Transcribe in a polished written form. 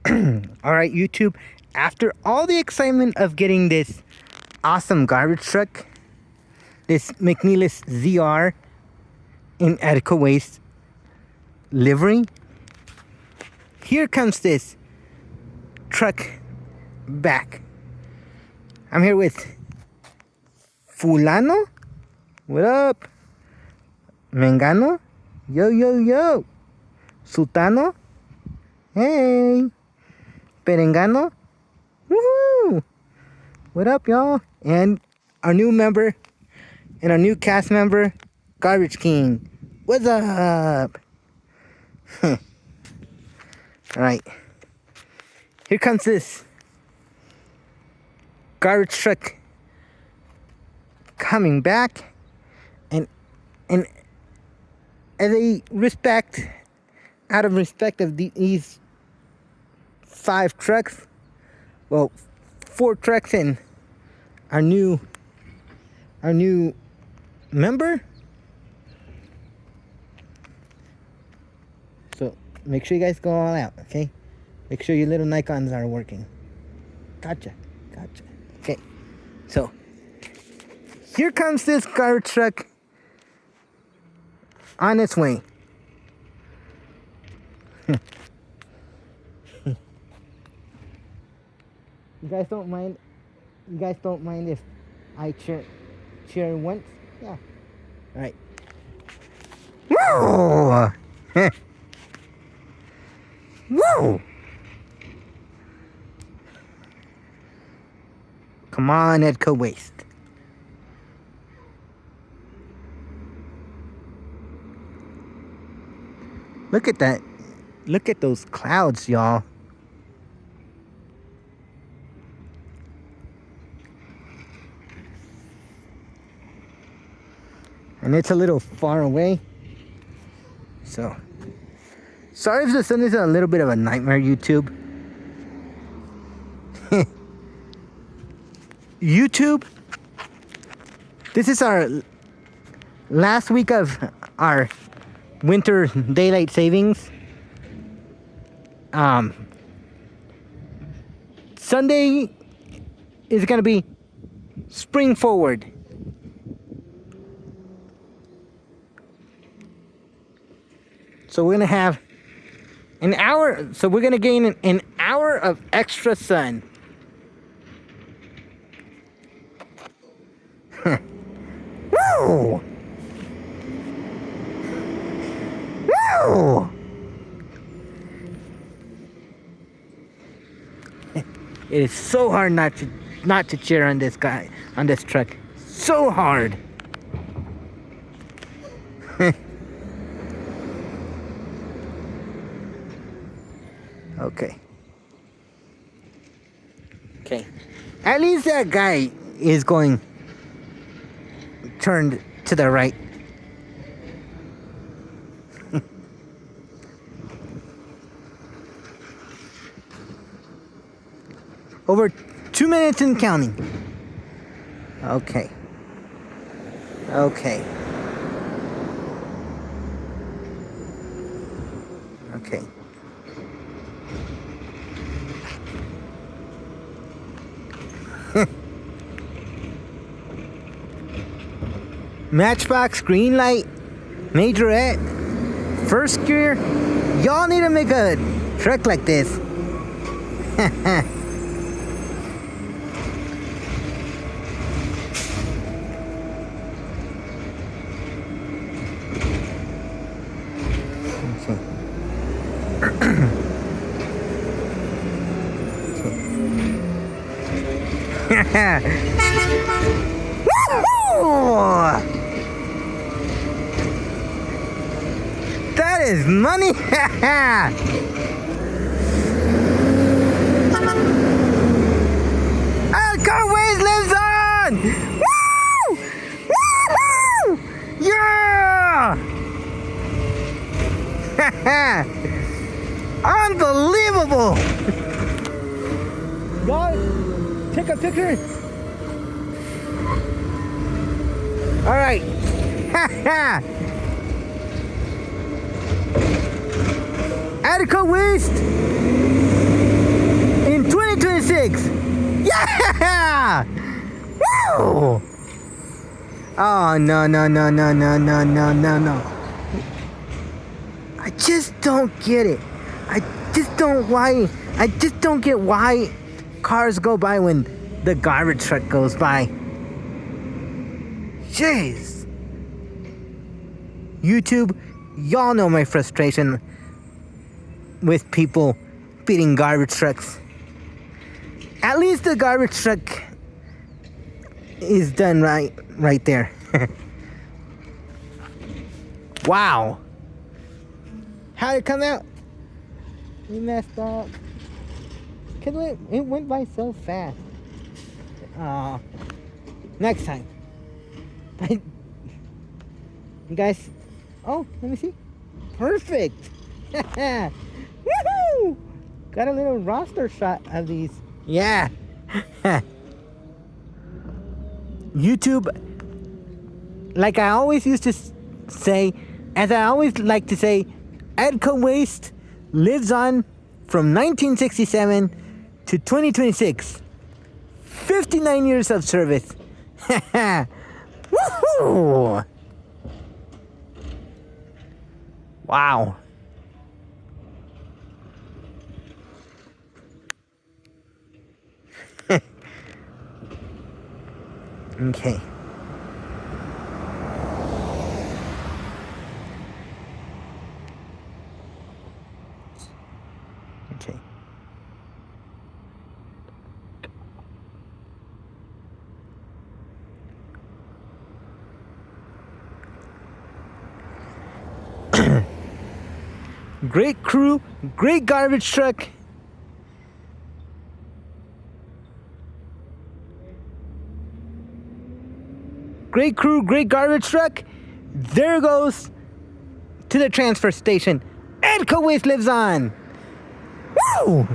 Alright, YouTube. After all the excitement of getting this awesome garbage truck, this McNeillus ZR in EDCO Waste livery, here comes this truck back. I'm here with Fulano. What up? Mengano. Yo, yo, yo. Sultano. Hey. Perengano. Woohoo. What up, y'all? And our new member and our new cast member, Garbage King. What's up? Alright. Here comes this garbage truck coming back, and as a respect, out of respect of these 5 trucks, well, 4 trucks and our new member. So make sure you guys go all out, okay? Make sure your little Nikons are working. Gotcha. Okay, so here comes this garbage truck on its way. You guys don't mind if I cheer once? Yeah. All right. Whoa! Whoa! Come on, EDCO Waste. Look at that. Look at those clouds, y'all. And it's a little far away. So, sorry if the sun is a little bit of a nightmare, YouTube. YouTube, this is our last week of our winter daylight savings. Sunday is gonna be spring forward. So we're gonna have an hour, so we're gonna gain an hour of extra sun. Woo! Woo! It is so hard not to cheer on this guy, on this truck. So hard. Okay. At least that guy is going turned to the right. Over 2 minutes and counting. Okay. Matchbox, green light, majorette, first gear. Y'all need to make a truck like this. That is money. EDCO Waste lives on. Woo! Woo! Yeah! Unbelievable. Y'all, take a picture. All right. EDCO Waste Oh, no, no, no, no, no, no, no, no, no. I just don't get it. I just don't get why cars go by when the garbage truck goes by. Jeez. YouTube, y'all know my frustration with people beating garbage trucks. At least the garbage truck is done right there. Wow. How'd it come out? We messed up. Cause it went by so fast. Next time. You guys. Oh, let me see. Perfect. Woohoo! Got a little roster shot of these. Yeah. YouTube, like I always used to say, as I always like to say, EDCO waste lives on from 1967 to 2026. 59 years of service. Woohoo! Wow. Okay. Okay. Great crew, great garbage truck. Great crew, great garbage truck. There goes to the transfer station. EDCO Waste lives on. Woo!